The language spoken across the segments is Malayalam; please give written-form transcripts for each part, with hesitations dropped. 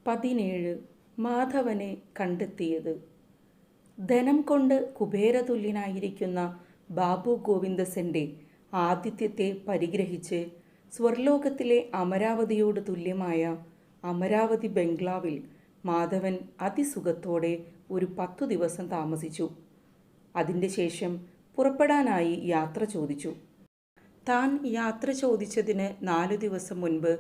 17 മാധവനെ കണ്ടെത്തിയത്. ധനം കൊണ്ട് കുബേരതുല്യനായിരിക്കുന്ന ബാബു ഗോവിന്ദസന്റെ ആതിഥ്യത്തെ പരിഗ്രഹിച്ച് സ്വർലോകത്തിലെ അമരാവതിയോട് തുല്യമായ അമരാവതി ബംഗ്ലാവിൽ മാധവൻ അതിസുഖത്തോടെ ഒരു 10 ദിവസം താമസിച്ചു. അതിൻ്റെ ശേഷം പുറപ്പെടാനായി യാത്ര ചോദിച്ചു. താൻ യാത്ര ചോദിച്ചതിന് 4 ദിവസം മുൻപ്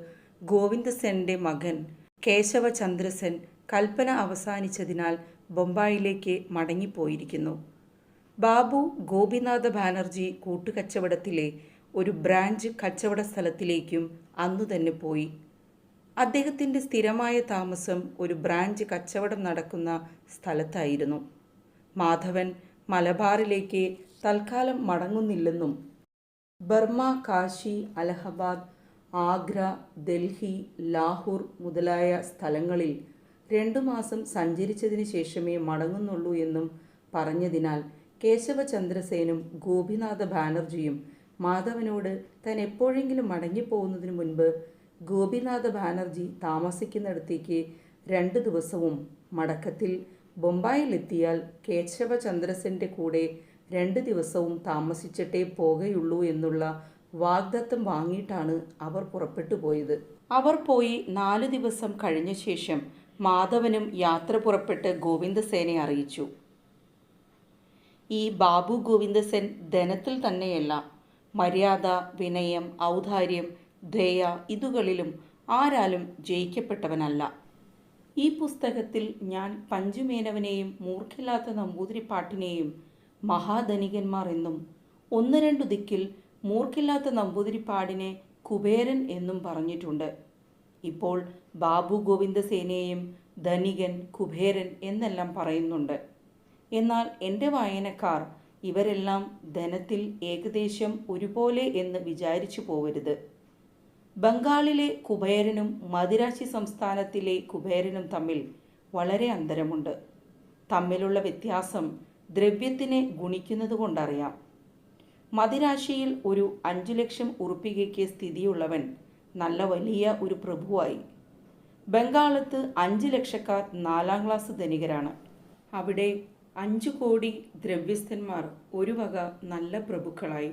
ഗോവിന്ദസന്റെ മകൻ കേശവചന്ദ്രസൻ കൽപ്പന അവസാനിച്ചതിനാൽ ബൊംബായിലേക്ക് മടങ്ങിപ്പോയിരിക്കുന്നു. ബാബു ഗോപിനാഥ ബാനർജി കൂട്ടുകച്ചവടത്തിലെ ഒരു ബ്രാഞ്ച് കച്ചവട സ്ഥലത്തിലേക്കും അന്നുതന്നെ പോയി. അദ്ദേഹത്തിൻ്റെ സ്ഥിരമായ താമസം ഒരു ബ്രാഞ്ച് കച്ചവടം നടക്കുന്ന സ്ഥലത്തായിരുന്നു. മാധവൻ മലബാറിലേക്ക് തൽക്കാലം മടങ്ങുന്നില്ലെന്നും ബർമ, കാശി, അലഹബാദ്, ആഗ്ര, ഡൽഹി, ലാഹോർ മുതലായ സ്ഥലങ്ങളിൽ 2 മാസം സഞ്ചരിച്ചതിന് ശേഷമേ മടങ്ങുന്നുള്ളൂ എന്നും പറഞ്ഞതിനാൽ കേശവചന്ദ്രസേനും ഗോപിനാഥ ബാനർജിയും മാധവനോട് താൻ എപ്പോഴെങ്കിലും മടങ്ങിപ്പോകുന്നതിന് മുൻപ് ഗോപിനാഥ ബാനർജി താമസിക്കുന്നിടത്തേക്ക് 2 ദിവസവും മടക്കത്തിൽ ബൊംബായിലെത്തിയാൽ കേശവചന്ദ്രസന്റെ കൂടെ 2 ദിവസവും താമസിച്ചിട്ടേ പോകുകയുള്ളൂ എന്നുള്ള വാഗ്ദത്തം വാങ്ങിയിട്ടാണ് അവർ പുറപ്പെട്ടു പോയത്. അവർ പോയി 4 ദിവസം കഴിഞ്ഞ ശേഷം മാധവനും യാത്ര പുറപ്പെട്ട് ഗോവിന്ദസേനെ അറിയിച്ചു. ഈ ബാബു ഗോവിന്ദസൻ ധനത്തിൽ തന്നെയല്ല, മര്യാദ, വിനയം, ഔദാര്യം, ദയ ഇതുകളിലും ആരാലും ജയിക്കപ്പെട്ടവനല്ല. ഈ പുസ്തകത്തിൽ ഞാൻ പഞ്ചുമേനവനെയും മൂർഖില്ലാത്ത നമ്പൂതിരിപ്പാട്ടിനെയും മഹാധനികന്മാർ എന്നും 1-2 ദിക്കിൽ മൂർഖില്ലാത്ത നമ്പൂതിരിപ്പാടിനെ കുബേരൻ എന്നും പറഞ്ഞിട്ടുണ്ട്. ഇപ്പോൾ ബാബു ഗോവിന്ദസേനെയും ധനികൻ, കുബേരൻ എന്നെല്ലാം പറയുന്നുണ്ട്. എന്നാൽ എൻ്റെ വായനക്കാർ ഇവരെല്ലാം ധനത്തിൽ ഏകദേശം ഒരുപോലെ എന്ന് വിചാരിച്ചു പോവരുത്. ബംഗാളിലെ കുബേരനും മദിരാശി സംസ്ഥാനത്തിലെ കുബേരനും തമ്മിൽ വളരെ അന്തരമുണ്ട്. തമ്മിലുള്ള വ്യത്യാസം ദ്രവ്യത്തിനെ ഗുണിക്കുന്നത് കൊണ്ടറിയാം. മദിരാശിയിൽ ഒരു 5 ലക്ഷം ഉറുപ്പികയ്ക്ക് സ്ഥിതിയുള്ളവൻ നല്ല വലിയ ഒരു പ്രഭുവായി. ബംഗാളത്ത് 5 ലക്ഷക്കാർ 4ാം ക്ലാസ് ധനികരാണ്. അവിടെ 5 കോടി ദ്രവ്യസ്ഥന്മാർ ഒരു വക നല്ല പ്രഭുക്കളായി.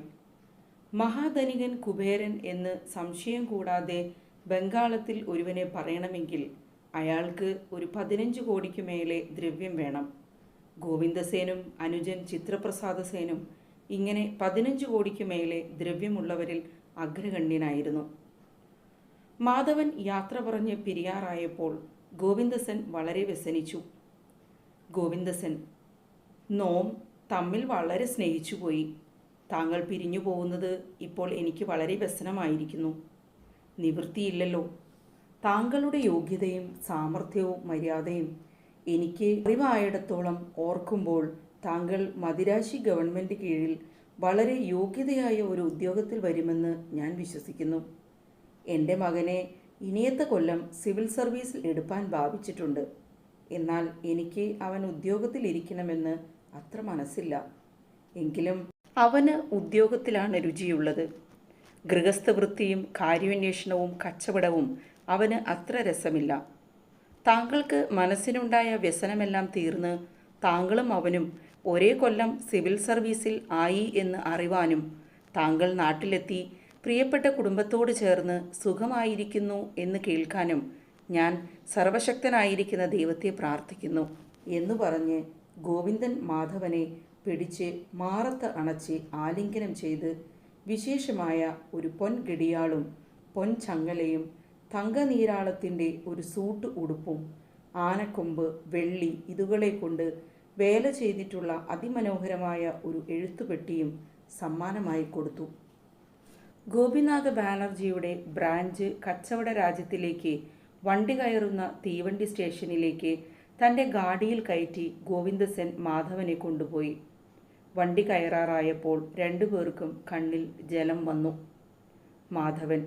മഹാധനികൻ കുബേരൻ എന്ന് സംശയം കൂടാതെ ബംഗാളത്തിൽ ഒരുവനെ പറയണമെങ്കിൽ അയാൾക്ക് ഒരു 15 കോടിക്ക് മേലെ ദ്രവ്യം വേണം. ഗോവിന്ദസേനും അനുജൻ ചിത്രപ്രസാദസേനും ഇങ്ങനെ 15 കോടിക്ക് മേലെ ദ്രവ്യമുള്ളവരിൽ അഗ്രഗണ്യനായിരുന്നു. മാധവൻ യാത്ര പറഞ്ഞ് പിരിയാറായപ്പോൾ ഗോവിന്ദസൻ വളരെ വ്യസനിച്ചു. ഗോവിന്ദസൻ: നോം തമ്മിൽ വളരെ സ്നേഹിച്ചുപോയി. താങ്കൾ പിരിഞ്ഞു പോകുന്നത് ഇപ്പോൾ എനിക്ക് വളരെ വ്യസനമായിരിക്കുന്നു. നിവൃത്തിയില്ലല്ലോ. താങ്കളുടെ യോഗ്യതയും സാമർഥ്യവും മര്യാദയും എനിക്ക് അറിവായിടത്തോളം ഓർക്കുമ്പോൾ താങ്കൾ മദിരാശി ഗവൺമെൻറ് കീഴിൽ വളരെ യോഗ്യതയായ ഒരു ഉദ്യോഗത്തിൽ വരുമെന്ന് ഞാൻ വിശ്വസിക്കുന്നു. എൻ്റെ മകനെ ഇനിയത്തെ കൊല്ലം സിവിൽ സർവീസിൽ എടുപ്പാൻ ഭാവിച്ചിട്ടുണ്ട്. എന്നാൽ എനിക്ക് അവൻ ഉദ്യോഗത്തിലിരിക്കണമെന്ന് അത്ര മനസ്സില്ല. എങ്കിലും അവന് ഉദ്യോഗത്തിലാണ് രുചിയുള്ളത്. ഗൃഹസ്ഥവൃത്തിയും കാര്യാന്വേഷണവും കച്ചവടവും അവന് അത്ര രസമില്ല. താങ്കൾക്ക് മനസ്സിനുണ്ടായ വ്യസനമെല്ലാം തീർന്ന് താങ്കളും അവനും ഒരേ കൊല്ലം സിവിൽ സർവീസിൽ ആയി എന്ന് അറിവാനും താങ്കൾ നാട്ടിലെത്തി പ്രിയപ്പെട്ട കുടുംബത്തോട് ചേർന്ന് സുഖമായിരിക്കുന്നു എന്ന് കേൾക്കാനും ഞാൻ സർവശക്തനായിരിക്കുന്ന ദൈവത്തെ പ്രാർത്ഥിക്കുന്നു എന്ന് പറഞ്ഞ് ഗോവിന്ദൻ മാധവനെ പിടിച്ച് മാറത്ത് അണച്ച് ആലിംഗനം ചെയ്ത് വിശേഷമായ ഒരു പൊൻഗടിയാളും പൊൻചങ്ങലയും തങ്കനീരാളത്തിൻ്റെ ഒരു സൂട്ട് ഉടുപ്പും ആനക്കൊമ്പ്, വെള്ളി ഇതുകളെ കൊണ്ട് വേല ചെയ്തിട്ടുള്ള അതിമനോഹരമായ ഒരു എഴുത്തുപെട്ടിയും സമ്മാനമായി കൊടുത്തു. ഗോപിനാഥ ബാനർജിയുടെ ബ്രാഞ്ച് കച്ചവട രാജ്യത്തിലേക്ക് വണ്ടി കയറുന്ന തീവണ്ടി സ്റ്റേഷനിലേക്ക് തൻ്റെ ഗാഡിയിൽ കയറ്റി ഗോവിന്ദസൻ മാധവനെ കൊണ്ടുപോയി. വണ്ടി കയറാറായപ്പോൾ 2 പേർക്കും കണ്ണിൽ ജലം വന്നു. മാധവൻ: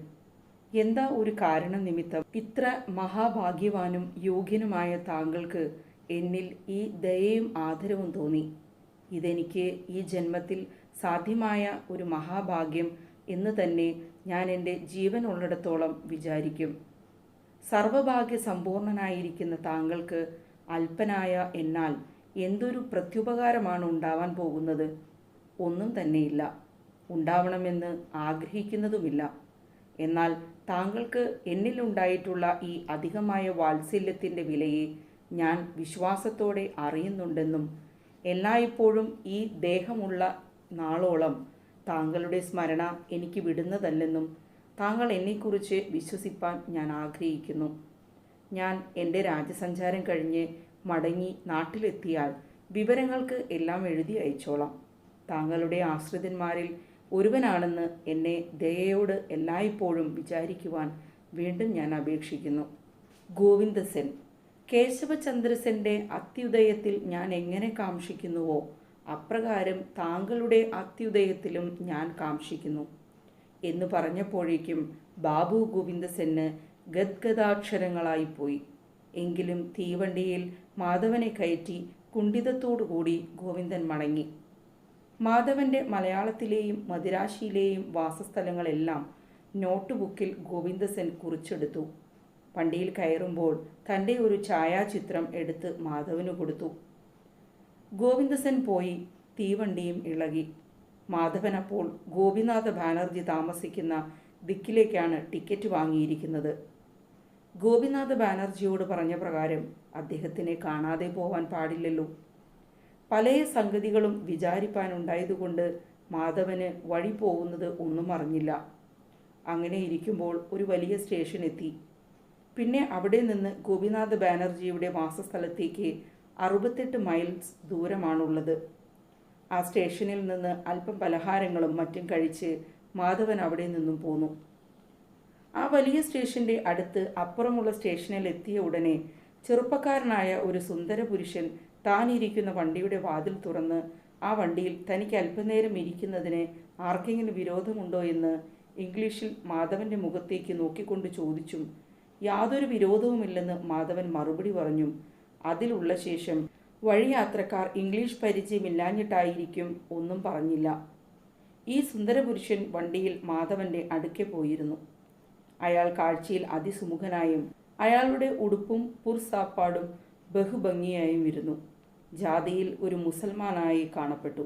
എന്താ ഒരു കാരണം നിമിത്തം ഇത്ര മഹാഭാഗ്യവാനും യോഗ്യനുമായ താങ്കൾക്ക് എന്നിൽ ഈ ദയയും ആദരവും തോന്നി? ഇതെനിക്ക് ഈ ജന്മത്തിൽ സാധ്യമായ ഒരു മഹാഭാഗ്യം എന്ന് തന്നെ ഞാൻ എൻ്റെ ജീവനുള്ളിടത്തോളം വിചാരിക്കും. സർവഭാഗ്യ സമ്പൂർണനായിരിക്കുന്ന താങ്കൾക്ക് അല്പനായ എന്നാൽ എന്തൊരു പ്രത്യുപകാരമാണ് ഉണ്ടാവാൻ പോകുന്നത്? ഒന്നും തന്നെയില്ല. ഉണ്ടാവണമെന്ന് ആഗ്രഹിക്കുന്നതുമില്ല. എന്നാൽ താങ്കൾക്ക് എന്നിലുണ്ടായിട്ടുള്ള ഈ അധികമായ വാത്സല്യത്തിൻ്റെ വിലയെ ഞാൻ വിശ്വാസത്തോടെ അറിയുന്നുണ്ടെന്നും എല്ലായ്പ്പോഴും ഈ ദേഹമുള്ള നാളോളം താങ്കളുടെ സ്മരണ എനിക്ക് വിടുന്നതല്ലെന്നും താങ്കൾ എന്നെക്കുറിച്ച് വിശ്വസിപ്പാൻ ഞാൻ ആഗ്രഹിക്കുന്നു. ഞാൻ എൻ്റെ രാജ്യസഞ്ചാരം കഴിഞ്ഞ് മടങ്ങി നാട്ടിലെത്തിയാൽ വിവരങ്ങൾക്ക് എല്ലാം എഴുതി അയച്ചോളാം. താങ്കളുടെ ആശ്രിതന്മാരിൽ ഒരുവനാണെന്ന് എന്നെ ദയയോട് എല്ലായ്പ്പോഴും വിചാരിക്കുവാൻ വീണ്ടും ഞാൻ അപേക്ഷിക്കുന്നു. ഗോവിന്ദ സെൻ. കേശവചന്ദ്ര സെൻ്റെ അത്യുദയത്തിൽ ഞാൻ എങ്ങനെ കാംക്ഷിക്കുന്നുവോ അപ്രകാരം താങ്കളുടെ അത്യുദയത്തിലും ഞാൻ കാംക്ഷിക്കുന്നു എന്ന് പറഞ്ഞപ്പോഴേക്കും ബാബു ഗോവിന്ദ സെന്ന് ഗദ്ഗദാക്ഷരങ്ങളായിപ്പോയി. എങ്കിലും തീവണ്ടിയിൽ മാധവനെ കയറ്റി കുണ്ഠിതത്തോടുകൂടി ഗോവിന്ദൻ മടങ്ങി. മാധവൻ്റെ മലയാളത്തിലെയും മദിരാശിയിലെയും വാസസ്ഥലങ്ങളെല്ലാം നോട്ട് ബുക്കിൽ ഗോവിന്ദസെൻ കുറിച്ചെടുത്തു. വണ്ടിയിൽ കയറുമ്പോൾ തൻ്റെ ഒരു ഛായാചിത്രം എടുത്ത് മാധവന് കൊടുത്തു. ഗോവിന്ദസെൻ പോയി. തീവണ്ടിയും ഇളകി. മാധവൻ അപ്പോൾ ഗോപിനാഥ ബാനർജി താമസിക്കുന്ന ദിക്കിലേക്കാണ് ടിക്കറ്റ് വാങ്ങിയിരിക്കുന്നത്. ഗോപിനാഥ ബാനർജിയോട് പറഞ്ഞ പ്രകാരം അദ്ദേഹത്തിനെ കാണാതെ പോവാൻ പാടില്ലല്ലോ. പല സംഗതികളും വിചാരിപ്പാനുണ്ടായതുകൊണ്ട് മാധവന് വഴി പോകുന്നത് ഒന്നും അറിഞ്ഞില്ല. അങ്ങനെ ഇരിക്കുമ്പോൾ ഒരു വലിയ സ്റ്റേഷൻ എത്തി. പിന്നെ അവിടെ നിന്ന് ഗോപിനാഥ ബാനർജിയുടെ വാസസ്ഥലത്തേക്ക് 68 മൈൽസ് ദൂരമാണുള്ളത്. ആ സ്റ്റേഷനിൽ നിന്ന് അല്പം പലഹാരങ്ങളും മറ്റും കഴിച്ച് മാധവൻ അവിടെ നിന്നും പോന്നു. ആ വലിയ സ്റ്റേഷൻ്റെ അടുത്ത് അപ്പുറമുള്ള സ്റ്റേഷനിൽ എത്തിയ ഉടനെ ചെറുപ്പക്കാരനായ ഒരു സുന്ദര പുരുഷൻ താനിരിക്കുന്ന വണ്ടിയുടെ വാതിൽ തുറന്ന് ആ വണ്ടിയിൽ തനിക്ക് അല്പനേരം ഇരിക്കുന്നതിന് ആർക്കെങ്കിലും വിരോധമുണ്ടോ എന്ന് ഇംഗ്ലീഷിൽ മാധവൻ്റെ മുഖത്തേക്ക് നോക്കിക്കൊണ്ട് ചോദിച്ചും യാതൊരു വിരോധവുമില്ലെന്ന് മാധവൻ മറുപടി പറഞ്ഞും അതിലുള്ള ശേഷം വഴിയാത്രക്കാർ ഇംഗ്ലീഷ് പരിചയമില്ലാഞ്ഞിട്ടായിരിക്കും ഒന്നും പറഞ്ഞില്ല. ഈ സുന്ദരപുരുഷൻ വണ്ടിയിൽ മാധവൻ്റെ അടുക്കെ പോയിരുന്നു. അയാൾ കാഴ്ചയിൽ അതിസുമുഖനായും അയാളുടെ ഉടുപ്പും പുർസാപ്പാടും ബഹുഭംഗിയായും ഇരുന്നു. ജാതിയിൽ ഒരു മുസൽമാനായി കാണപ്പെട്ടു.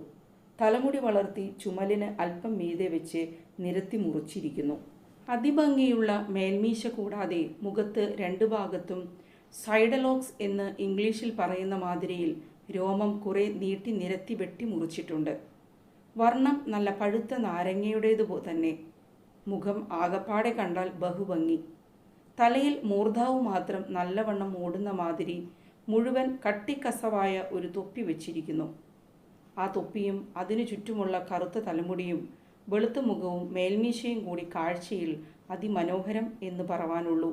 തലമുടി വളർത്തി ചുമലിന് അല്പം മീതെ വെച്ച് നിരത്തി മുറിച്ചിരിക്കുന്നു. അതിഭംഗിയുള്ള മേൽമീശ കൂടാതെ മുഖത്ത് രണ്ടു ഭാഗത്തും സൈഡലോക്സ് എന്ന് ഇംഗ്ലീഷിൽ പറയുന്ന മാതിരിയിൽ രോമം കുറെ നീട്ടി നിരത്തി വെട്ടി മുറിച്ചിട്ടുണ്ട്. വർണ്ണം നല്ല പഴുത്ത നാരങ്ങയുടേതു തന്നെ. മുഖം ആകപ്പാടെ കണ്ടാൽ ബഹുഭംഗി. തലയിൽ മൂർധാവ് മാത്രം നല്ലവണ്ണം മൂടുന്ന മാതിരി മുഴുവൻ കട്ടിക്കസവായ ഒരു തൊപ്പി വെച്ചിരിക്കുന്നു. ആ തൊപ്പിയും അതിനു ചുറ്റുമുള്ള കറുത്ത തലമുടിയും വെളുത്ത മുഖവും മേൽമീശയും കൂടി കാഴ്ചയിൽ അതിമനോഹരം എന്ന് പറവാനുള്ളൂ.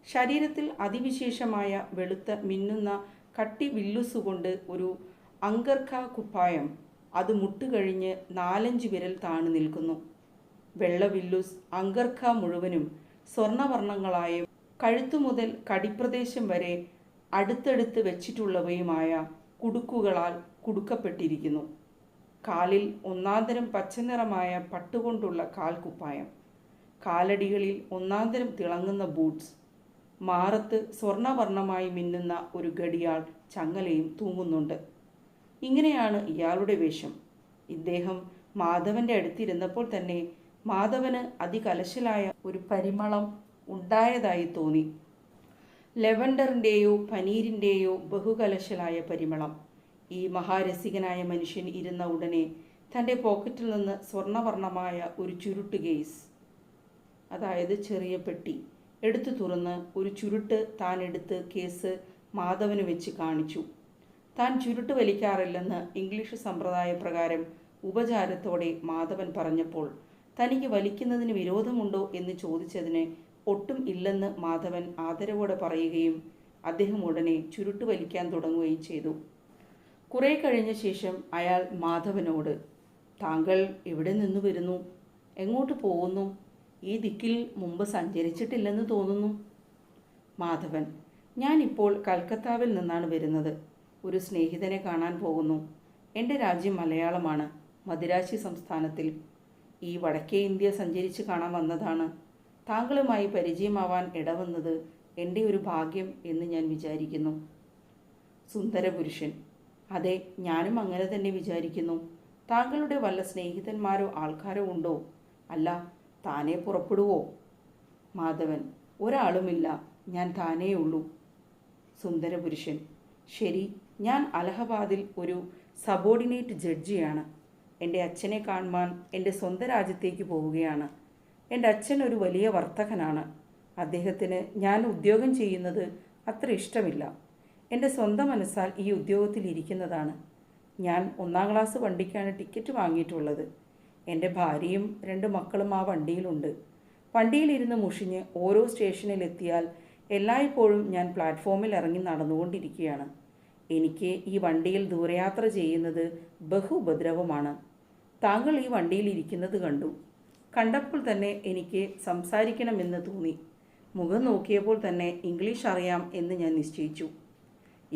ശരീരത്തിൽ അതിവിശേഷമായ വെളുത്ത മിന്നുന്ന കട്ടി വില്ലുസുകൊണ്ട് ഒരു അങ്കർഖ കുപ്പായം, അത് മുട്ടുകഴിഞ്ഞ് 4-5 വിരൽ താണു നിൽക്കുന്നു. വെള്ള വില്ലുസ് അങ്കർഖ മുഴുവനും സ്വർണവർണ്ണങ്ങളായും കഴുത്തുമുതൽ കടിപ്രദേശം വരെ അടുത്തടുത്ത് വെച്ചിട്ടുള്ളവയുമായ കുടുക്കുകളാൽ കുടുക്കപ്പെട്ടിരിക്കുന്നു. കാലിൽ ഒന്നാന്തരം പച്ചനിറമായ പട്ടുകൊണ്ടുള്ള കാൽക്കുപ്പായം, കാലടികളിൽ ഒന്നാന്തരം തിളങ്ങുന്ന ബൂട്ട്സ്, മാറത്ത് സ്വർണവർണ്ണമായി മിന്നുന്ന ഒരു ഗടിയാൾ ചങ്ങലയും തൂങ്ങുന്നുണ്ട്. ഇങ്ങനെയാണ് ഇയാളുടെ വേഷം. ഇദ്ദേഹം മാധവൻ്റെ അടുത്തിരുന്നപ്പോൾ തന്നെ മാധവന് അതികലശലായ ഒരു പരിമളം ഉണ്ടായതായി തോന്നി. ലെവൻഡറിൻ്റെയോ പനീരിൻ്റെയോ ബഹുകലശലായ പരിമളം. ഈ മഹാരസികനായ മനുഷ്യൻ ഇരുന്ന ഉടനെ തൻ്റെ പോക്കറ്റിൽ നിന്ന് സ്വർണവർണ്ണമായ ഒരു ചുരുട്ട് കേസ്, അതായത് ചെറിയ പെട്ടി, എടുത്തു തുറന്ന് ഒരു ചുരുട്ട് താൻ എടുത്ത് കേസ് മാധവന് വെച്ച് കാണിച്ചു. താൻ ചുരുട്ട് വലിക്കാറില്ലെന്ന് ഇംഗ്ലീഷ് സമ്പ്രദായ പ്രകാരം ഉപചാരത്തോടെ മാധവൻ പറഞ്ഞപ്പോൾ തനിക്ക് വലിക്കുന്നതിന് വിരോധമുണ്ടോ എന്ന് ചോദിച്ചതിന് ഒട്ടും ഇല്ലെന്ന് മാധവൻ ആദരവോടെ പറയുകയും അദ്ദേഹം ഉടനെ ചുരുട്ട് വലിക്കാൻ തുടങ്ങുകയും ചെയ്തു. കുറെ കഴിഞ്ഞ ശേഷം അയാൾ മാധവനോട്, താങ്കൾ എവിടെ നിന്ന് വരുന്നു? എങ്ങോട്ട് പോകുന്നു? ഈ ദിക്കിൽ മുമ്പ് സഞ്ചരിച്ചിട്ടില്ലെന്ന് തോന്നുന്നു. മാധവൻ: ഞാനിപ്പോൾ കൽക്കത്താവിൽ നിന്നാണ് വരുന്നത്. ഒരു സ്നേഹിതനെ കാണാൻ പോകുന്നു. എൻ്റെ രാജ്യം മലയാളമാണ്, മദിരാശി സംസ്ഥാനത്തിൽ. ഈ വടക്കേ ഇന്ത്യ സഞ്ചരിച്ച് കാണാൻ വന്നതാണ്. താങ്കളുമായി പരിചയമാവാൻ ഇടവന്നത് എൻ്റെ ഒരു ഭാഗ്യം എന്ന് ഞാൻ വിചാരിക്കുന്നു. സുന്ദരപുരുഷൻ: അതെ, ഞാനും അങ്ങനെ തന്നെ വിചാരിക്കുന്നു. താങ്കളുടെ വല്ല സ്നേഹിതന്മാരോ ആൾക്കാരോ ഉണ്ടോ? അല്ല, താനേ പുറപ്പെടുവോ? മാധവൻ: ഒരാളുമില്ല, ഞാൻ താനേ ഉള്ളൂ. സുന്ദരപുരുഷൻ: ശരി, ഞാൻ അലഹബാദിൽ ഒരു സബോർഡിനേറ്റ് ജഡ്ജിയാണ്. എൻ്റെ അച്ഛനെ കാണുവാൻ എൻ്റെ സ്വന്തം രാജ്യത്തേക്ക് പോവുകയാണ്. എൻ്റെ അച്ഛൻ ഒരു വലിയ വർത്തകനാണ്. അദ്ദേഹത്തിന് ഞാൻ ഉദ്യോഗം ചെയ്യുന്നത് അത്ര ഇഷ്ടമില്ല. എൻ്റെ സ്വന്തം മനസ്സാൽ ഈ ഉദ്യോഗത്തിൽ ഇരിക്കുന്നതാണ്. ഞാൻ 1-ാം ക്ലാസ് വണ്ടിക്കാണ് ടിക്കറ്റ് വാങ്ങിയിട്ടുള്ളത്. എൻ്റെ ഭാര്യയും 2 മക്കളും ആ വണ്ടിയിലുണ്ട്. വണ്ടിയിലിരുന്ന് മുഷിഞ്ഞ് ഓരോ സ്റ്റേഷനിലെത്തിയാൽ എല്ലായ്പ്പോഴും ഞാൻ പ്ലാറ്റ്ഫോമിൽ ഇറങ്ങി നടന്നുകൊണ്ടിരിക്കുകയാണ്. എനിക്ക് ഈ വണ്ടിയിൽ ദൂരയാത്ര ചെയ്യുന്നത് ബഹുപദ്രവമാണ്. താങ്കൾ ഈ വണ്ടിയിൽ ഇരിക്കുന്നത് കണ്ടപ്പോൾ തന്നെ എനിക്ക് സംസാരിക്കണമെന്ന് തോന്നി. മുഖം നോക്കിയപ്പോൾ തന്നെ ഇംഗ്ലീഷ് അറിയാം എന്ന് ഞാൻ നിശ്ചയിച്ചു.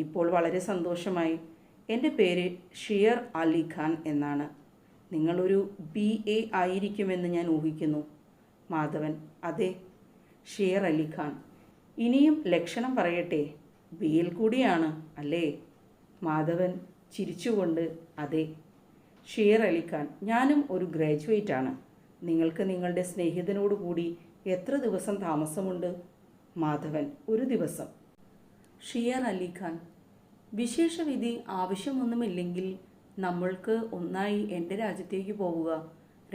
ഇപ്പോൾ വളരെ സന്തോഷമായി. എൻ്റെ പേര് ഷിയർ അലി ഖാൻ എന്നാണ്. നിങ്ങളൊരു BA ആയിരിക്കുമെന്ന് ഞാൻ ഊഹിക്കുന്നു. മാധവൻ: അതെ. ഷിയർ അലി ഖാൻ: ഇനിയും ലക്ഷണം പറയട്ടെ, BL കൂടിയാണ് അല്ലേ? മാധവൻ ചിരിച്ചുകൊണ്ട്: അതെ. ഷിയർ അലി ഖാൻ: ഞാനും ഒരു ഗ്രാജുവേറ്റ് ആണ്. നിങ്ങൾക്ക് നിങ്ങളുടെ സ്നേഹിതനോട് കൂടി എത്ര ദിവസം താമസമുണ്ട്? മാധവൻ: 1 ദിവസം. ഷിയർ അലി ഖാൻ: വിശേഷവിധി ആവശ്യമൊന്നുമില്ലെങ്കിൽ നമ്മൾക്ക് ഒന്നായി എൻ്റെ രാജ്യത്തേക്ക് പോവുക.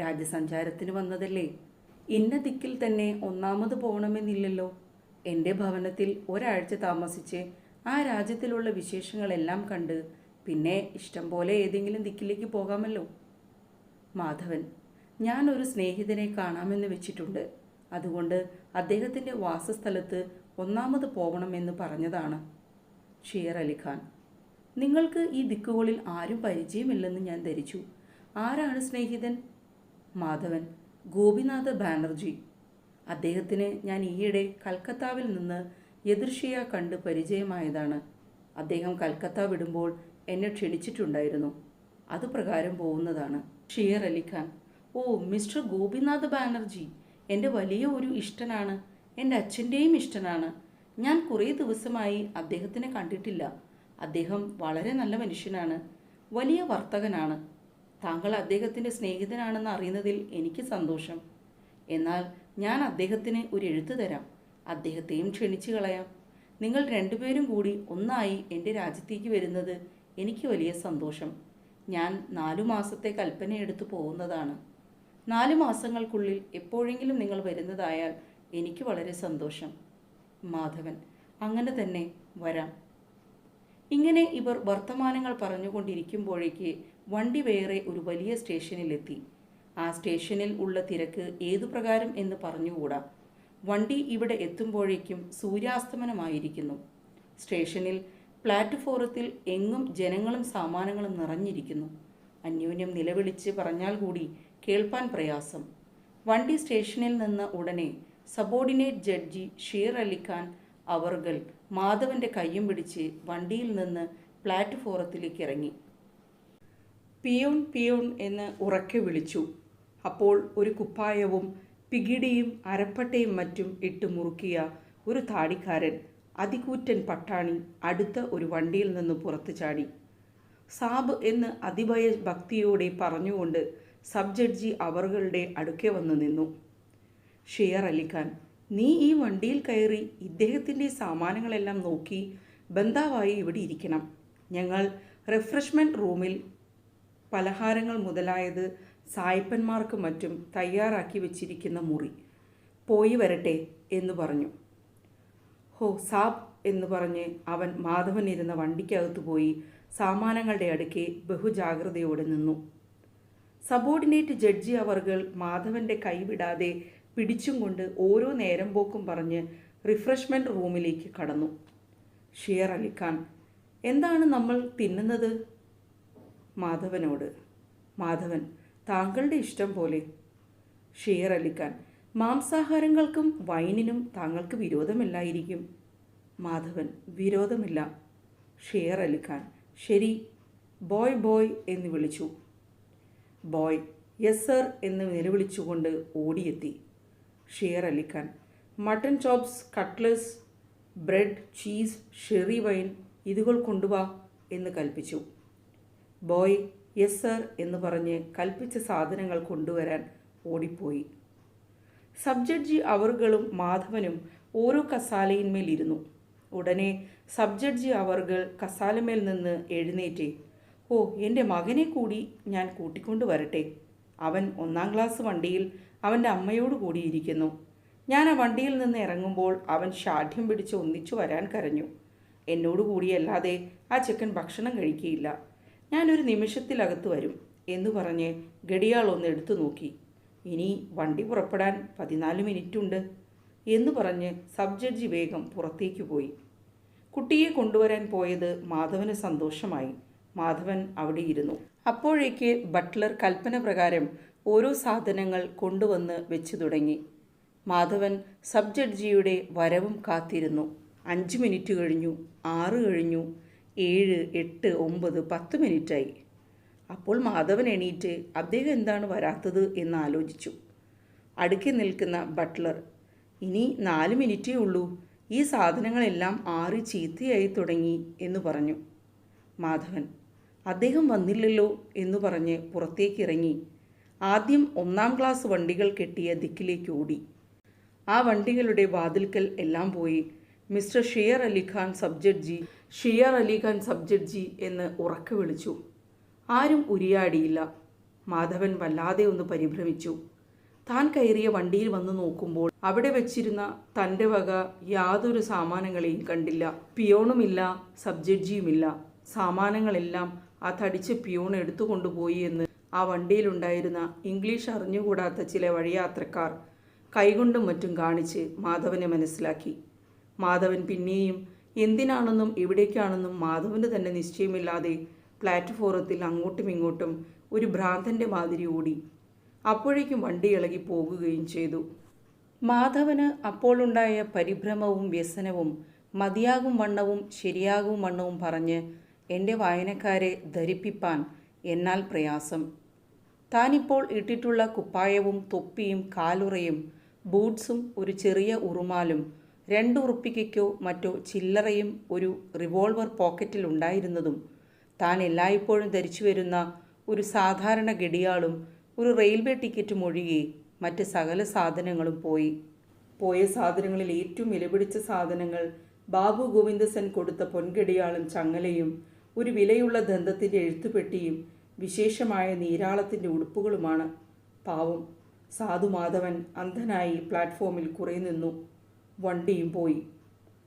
രാജ്യസഞ്ചാരത്തിന് വന്നതല്ലേ. ഇന്ന ദിക്കിൽ തന്നെ ഒന്നാമത് പോകണമെന്നില്ലല്ലോ. എൻ്റെ ഭവനത്തിൽ ഒരാഴ്ച താമസിച്ച് ആ രാജ്യത്തിലുള്ള വിശേഷങ്ങളെല്ലാം കണ്ട് പിന്നെ ഇഷ്ടം പോലെ ഏതെങ്കിലും ദിക്കിലേക്ക് പോകാമല്ലോ. മാധവൻ: ഞാൻ ഒരു സ്നേഹിതനെ കാണാമെന്ന് വെച്ചിട്ടുണ്ട്. അതുകൊണ്ട് അദ്ദേഹത്തിൻ്റെ വാസസ്ഥലത്ത് ഒന്നാമത് പോകണമെന്ന് പറഞ്ഞതാണ്. ഷിയർ അലി ഖാൻ: നിങ്ങൾക്ക് ഈ ദിക്കുകളിൽ ആരും പരിചയമില്ലെന്ന് ഞാൻ ധരിച്ചു. ആരാണ് സ്നേഹിതൻ? മാധവൻ: ഗോപിനാഥ ബാനർജി. അദ്ദേഹത്തിന് ഞാൻ ഈയിടെ കൽക്കത്താവിൽ നിന്ന് യദൃശ്ചിയ കണ്ട് പരിചയമായതാണ്. അദ്ദേഹം കൽക്കത്ത വിടുമ്പോൾ എന്നെ ക്ഷണിച്ചിട്ടുണ്ടായിരുന്നു. അതുപ്രകാരം പോകുന്നതാണ്. ഷിയർ അലി ഖാൻ: ഓ, മിസ്റ്റർ ഗോപിനാഥ ബാനർജി എൻ്റെ വലിയ ഒരു ഇഷ്ടനാണ്. എൻ്റെ അച്ഛൻ്റെയും ഇഷ്ടനാണ്. ഞാൻ കുറേ ദിവസമായി അദ്ദേഹത്തിനെ കണ്ടിട്ടില്ല. അദ്ദേഹം വളരെ നല്ല മനുഷ്യനാണ്. വലിയ വർത്തകനാണ്. താങ്കൾ അദ്ദേഹത്തിൻ്റെ സ്നേഹിതനാണെന്ന് അറിയുന്നതിൽ എനിക്ക് സന്തോഷം. എന്നാൽ ഞാൻ അദ്ദേഹത്തിന് ഒരു എഴുത്ത് തരാം. അദ്ദേഹത്തെയും ക്ഷണിച്ചു കളയാം. നിങ്ങൾ 2 പേരും കൂടി ഒന്നായി എൻ്റെ രാജ്യത്തേക്ക് വരുന്നത് എനിക്ക് വലിയ സന്തോഷം. ഞാൻ 4 മാസത്തെ കൽപ്പനയെടുത്ത് പോകുന്നതാണ്. 4 മാസങ്ങൾക്കുള്ളിൽ എപ്പോഴെങ്കിലും നിങ്ങൾ വരുന്നതായാൽ എനിക്ക് വളരെ സന്തോഷം. മാധവൻ: അങ്ങനെ തന്നെ വരാം. ഇങ്ങനെ ഇവർ വർത്തമാനങ്ങൾ പറഞ്ഞുകൊണ്ടിരിക്കുമ്പോഴേക്ക് വണ്ടി വേറെ ഒരു വലിയ സ്റ്റേഷനിലെത്തി. ആ സ്റ്റേഷനിൽ ഉള്ള തിരക്ക് ഏതു പ്രകാരം എന്ന് പറഞ്ഞുകൂടാ. വണ്ടി ഇവിടെ എത്തുമ്പോഴേക്കും സൂര്യാസ്തമനമായിരിക്കുന്നു. സ്റ്റേഷനിൽ പ്ലാറ്റ്ഫോറത്തിൽ എങ്ങും ജനങ്ങളും സാമാനങ്ങളും നിറഞ്ഞിരിക്കുന്നു. അന്യോന്യം നിലവിളിച്ച് പറഞ്ഞാൽ കൂടി കേൾപ്പാൻ പ്രയാസം. വണ്ടി സ്റ്റേഷനിൽ നിന്ന് ഉടനെ സബോർഡിനേറ്റ് ജഡ്ജി ഷിയർ അലി ഖാൻ അവർകൾ മാധവൻ്റെ കയ്യും പിടിച്ച് വണ്ടിയിൽ നിന്ന് പ്ലാറ്റ്ഫോറത്തിലേക്ക് ഇറങ്ങി. പിയൂൺ പിയൂൺ എന്ന് ഉറക്കെ വിളിച്ചു. അപ്പോൾ ഒരു കുപ്പായവും പികിടിയും അരപ്പട്ടയും മറ്റും ഇട്ട് മുറുക്കിയ ഒരു താടിക്കാരൻ, അതികൂറ്റൻ പട്ടാണി, അടുത്ത ഒരു വണ്ടിയിൽ നിന്ന് പുറത്തു ചാടി. സാബ് എന്ന് അതിഭയഭക്തിയോടെ പറഞ്ഞുകൊണ്ട് സബ് ജഡ്ജി അവറുകളുടെ അടുക്കെ വന്നു നിന്നു. ഷിയർ അലി ഖാൻ: നീ ഈ വണ്ടിയിൽ കയറി ഇദ്ദേഹത്തിൻ്റെ സാമാനങ്ങളെല്ലാം നോക്കി ബന്ധാവായി ഇവിടെ ഇരിക്കണം. ഞങ്ങൾ റിഫ്രഷ്മെൻറ്റ് റൂമിൽ പലഹാരങ്ങൾ മുതലായത് സായിപ്പന്മാർക്ക് മറ്റും തയ്യാറാക്കി വെച്ചിരിക്കുന്ന മുറി. പോയി വരട്ടെ എന്ന് പറഞ്ഞു. ഹോ സാബ് എന്ന് പറഞ്ഞ് അവൻ മാധവൻ ഇരുന്ന വണ്ടിക്കകത്ത് പോയി സാമാനങ്ങളുടെ അടുക്കെ ബഹുജാഗ്രതയോടെ നിന്നു. സബോർഡിനേറ്റ് ജഡ്ജി അവർകൾ മാധവൻ്റെ കൈവിടാതെ പിടിച്ചും കൊണ്ട് ഓരോ നേരം പോക്കും പറഞ്ഞ് റിഫ്രഷ്മെൻറ്റ് റൂമിലേക്ക് കടന്നു. ഷിയർ അലി ഖാൻ: എന്താണ് നമ്മൾ തിന്നുന്നത്? മാധവനോട്. മാധവൻ: താങ്കളുടെ ഇഷ്ടം പോലെ. ഷിയർ അലി ഖാൻ: മാംസാഹാരങ്ങൾക്കും വൈനിനും താങ്കൾക്ക് വിരോധമില്ലായിരിക്കും. മാധവൻ: വിരോധമില്ല. ഷിയർ അലി ഖാൻ: ശരി. ബോയ് ബോയ് എന്ന് വിളിച്ചു. ബോയ് യെസ് സർ എന്ന് നിലവിളിച്ചുകൊണ്ട് ഓടിയെത്തി. Sher Alikhan. Mutton chops, cutlets, bread, cheese, sherry wine ഇതുകൾ കൊണ്ടുവാ എന്ന് കൽപ്പിച്ചു. ബോയ് യെസ് സർ എന്ന് പറഞ്ഞ് കൽപ്പിച്ച സാധനങ്ങൾ കൊണ്ടുവരാൻ ഓടിപ്പോയി. സബ് ജഡ്ജി അവർകളും മാധവനും ഓരോ കസാലയിന്മേലിരുന്നു. ഉടനെ സബ് ജഡ്ജി അവർകൾ കസാലമേൽ നിന്ന് എഴുന്നേറ്റ്, ഓ, എൻ്റെ മകനെ കൂടി ഞാൻ കൂട്ടിക്കൊണ്ടു വരട്ടെ. അവൻ 1-ാം ക്ലാസ് വണ്ടിയിൽ അവൻ്റെ അമ്മയോട് കൂടിയിരിക്കുന്നു. ഞാൻ ആ വണ്ടിയിൽ നിന്ന് ഇറങ്ങുമ്പോൾ അവൻ ഷാഠ്യം പിടിച്ച് ഒന്നിച്ചു വരാൻ കരഞ്ഞു. എന്നോട് കൂടിയല്ലാതെ ആ ചെക്കൻ ഭക്ഷണം കഴിക്കുകയില്ല. ഞാനൊരു നിമിഷത്തിലകത്ത് വരും എന്ന് പറഞ്ഞ് ഗഡിയാൾ ഒന്ന് എടുത്തു നോക്കി. ഇനി വണ്ടി പുറപ്പെടാൻ 14 മിനിറ്റുണ്ട് എന്ന് പറഞ്ഞ് സബ് ജഡ്ജി വേഗം പുറത്തേക്ക് പോയി. കുട്ടിയെ കൊണ്ടുവരാൻ പോയത് മാധവന് സന്തോഷമായി. മാധവൻ അവിടെ ഇരുന്നു. അപ്പോഴേക്ക് ബട്ട്ലർ കൽപ്പന പ്രകാരം ഓരോ സാധനങ്ങൾ കൊണ്ടുവന്ന് വെച്ചു തുടങ്ങി. മാധവൻ സബ് ജഡ്ജിയുടെ വരവും കാത്തിരുന്നു. 5 മിനിറ്റ് കഴിഞ്ഞു, 6 കഴിഞ്ഞു, 7, 8, 9, 10 മിനിറ്റായി. അപ്പോൾ മാധവൻ എണീറ്റ് അദ്ദേഹം എന്താണ് വരാത്തത് എന്ന് ആലോചിച്ചു. അടുക്കി നിൽക്കുന്ന ബട്ട്ലർ, ഇനി 4 മിനിറ്റേ ഉള്ളൂ, ഈ സാധനങ്ങളെല്ലാം ആറി ചീത്തയായി തുടങ്ങി എന്ന് പറഞ്ഞു. മാധവൻ, അദ്ദേഹം വന്നില്ലല്ലോ എന്ന് പറഞ്ഞ് പുറത്തേക്കിറങ്ങി ആദ്യം 1-ാം ക്ലാസ് വണ്ടികൾ കെട്ടിയ ദിക്കിലേക്ക് ഓടി. ആ വണ്ടികളുടെ വാതിൽക്കൽ എല്ലാം പോയി mister shear Ali Khan sub judge, shear Ali Khan sub judge എന്ന് ഉറക്കെ വിളിച്ചു. ആരും ഉരിയാടിയില്ല. മാധവൻ വല്ലാതെ ഒന്ന് പരിഭ്രമിച്ചു. താൻ കയറിയ വണ്ടിയിൽ വന്നു നോക്കുമ്പോൾ അവിടെ വെച്ചിരുന്ന തൻ്റെ വക യാതൊരു സാമാനങ്ങളെയും കണ്ടില്ല. പിയോണുമില്ല, സബ് ജഡ്ജിയുമില്ല. സാമാനങ്ങളെല്ലാം ആ തടിച്ച പിയോൺ എടുത്തുകൊണ്ടുപോയി എന്ന് ആ വണ്ടിയിലുണ്ടായിരുന്ന ഇംഗ്ലീഷ് അറിഞ്ഞുകൂടാത്ത ചില വഴിയാത്രക്കാർ കൈകൊണ്ടും മറ്റും കാണിച്ച് മാധവനെ മനസ്സിലാക്കി. മാധവൻ പിന്നെയും എന്തിനാണെന്നും എവിടേക്കാണെന്നും മാധവന് തന്നെ നിശ്ചയമില്ലാതെ പ്ലാറ്റ്ഫോറത്തിൽ അങ്ങോട്ടും ഇങ്ങോട്ടും ഒരു ഭ്രാന്തൻ്റെ മാതിരി ഓടി. അപ്പോഴേക്കും വണ്ടി ഇളകി പോകുകയും ചെയ്തു. മാധവന് അപ്പോഴുണ്ടായ പരിഭ്രമവും വ്യസനവും മതിയാകും വണ്ണവും ശരിയാകും വണ്ണവും പറഞ്ഞ് എൻ്റെ വായനക്കാരെ ധരിപ്പിപ്പാൻ എന്നാൽ പ്രയാസം. താനിപ്പോൾ ഇട്ടിട്ടുള്ള കുപ്പായവും തൊപ്പിയും കാലുറയും ബൂട്ട്സും ഒരു ചെറിയ ഉറുമാലും 2 ഉറുപ്പികയ്ക്കോ മറ്റോ ചില്ലറയും ഒരു റിവോൾവർ പോക്കറ്റിൽ ഉണ്ടായിരുന്നതും താൻ എല്ലായ്പ്പോഴും ധരിച്ചു വരുന്ന ഒരു സാധാരണ ഗഡിയാളും ഒരു റെയിൽവേ ടിക്കറ്റും ഒഴികെ മറ്റ് സകല സാധനങ്ങളും പോയ സാധനങ്ങളിൽ ഏറ്റവും വിലപിടിച്ച സാധനങ്ങൾ ബാബു ഗോവിന്ദസൻ കൊടുത്ത പൊൻഗഡിയാളും ചങ്ങലയും ഒരു വിലയുള്ള ദന്തത്തിൻ്റെ എഴുത്തുപെട്ടിയും വിശേഷമായ നീരാളത്തിൻ്റെ ഉടുപ്പുകളുമാണ്. പാവം സാധു മാധവൻ അന്ധനായി പ്ലാറ്റ്ഫോമിൽ കുറേ നിന്നു. വണ്ടിയും പോയി.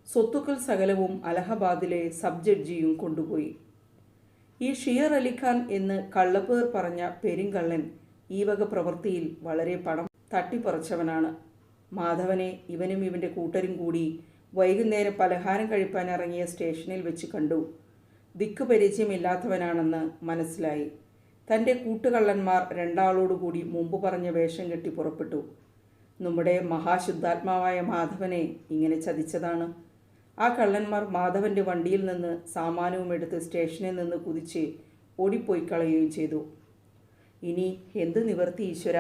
സ്വത്തുക്കൾ സകലവും അലഹബാദിലെ സബ് ജഡ്ജിയും കൊണ്ടുപോയി. ഈ ഷിയർ അലിഖാൻ എന്ന് കള്ളപ്പേർ പറഞ്ഞ പെരുങ്കള്ളൻ ഈ വക പ്രവൃത്തിയിൽ വളരെ പണം തട്ടിപ്പറിച്ചവനാണ്. മാധവനെ ഇവനും ഇവൻ്റെ കൂട്ടരും കൂടി വൈകുന്നേരം പലഹാരം കഴിപ്പാൻ ഇറങ്ങിയ സ്റ്റേഷനിൽ വെച്ച് കണ്ടു. ദിക്കുപരിചയമില്ലാത്തവനാണെന്ന് മനസ്സിലായി. തൻ്റെ കൂട്ടുകള്ളന്മാർ 2 ആളോടുകൂടി മുമ്പ് പറഞ്ഞ വേഷം കെട്ടി പുറപ്പെട്ടു. നമ്മുടെ മഹാശുദ്ധാത്മാവായ മാധവനെ ഇങ്ങനെ ചതിച്ചതാണ്. ആ കള്ളന്മാർ മാധവൻ്റെ വണ്ടിയിൽ നിന്ന് സാമാനവും എടുത്ത് സ്റ്റേഷനിൽ നിന്ന് കുതിച്ച് ഓടിപ്പോയി കളയുകയും ചെയ്തു. ഇനി എന്ത് നിവർത്തി ഈശ്വര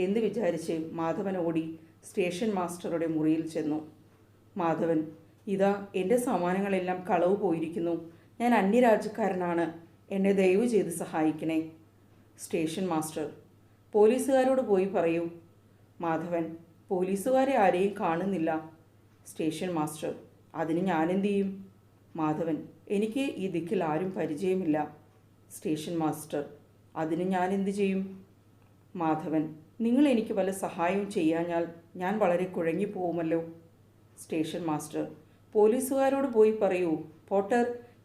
എന്ന് വിചാരിച്ച് മാധവൻ ഓടി സ്റ്റേഷൻ മാസ്റ്ററുടെ മുറിയിൽ ചെന്നു. മാധവൻ, ഇതാ എൻ്റെ സാമാനങ്ങളെല്ലാം കളവ് പോയിരിക്കുന്നു. ഞാൻ അന്യരാജ്യക്കാരനാണ്. എന്നെ ദയവ് ചെയ്ത് സഹായിക്കണേ. സ്റ്റേഷൻ മാസ്റ്റർ, പോലീസുകാരോട് പോയി പറയൂ. മാധവൻ, പോലീസുകാരെ ആരെയും കാണുന്നില്ല. സ്റ്റേഷൻ മാസ്റ്റർ, അതിന് ഞാനെന്ത് ചെയ്യും? മാധവൻ, എനിക്ക് ഈ ദിക്കിൽ ആരും പരിചയമില്ല. സ്റ്റേഷൻ മാസ്റ്റർ, അതിന് ഞാൻ എന്ത് ചെയ്യും? മാധവൻ, നിങ്ങൾ എനിക്ക് വല്ല സഹായവും ചെയ്യാഞ്ഞാൽ ഞാൻ വളരെ കുഴങ്ങിപ്പോവുമല്ലോ. സ്റ്റേഷൻ മാസ്റ്റർ, പോലീസുകാരോട് പോയി പറയൂ. പോട്ടർ,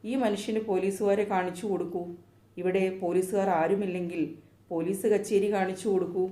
ഈ മനുഷ്യന് പോലീസുകാരെ കാണിച്ചു കൊടുക്കൂ. ഇവിടെ പോലീസുകാർ ആരുമില്ലെങ്കിൽ പോലീസ് കച്ചേരി കാണിച്ചു കൊടുക്കൂ.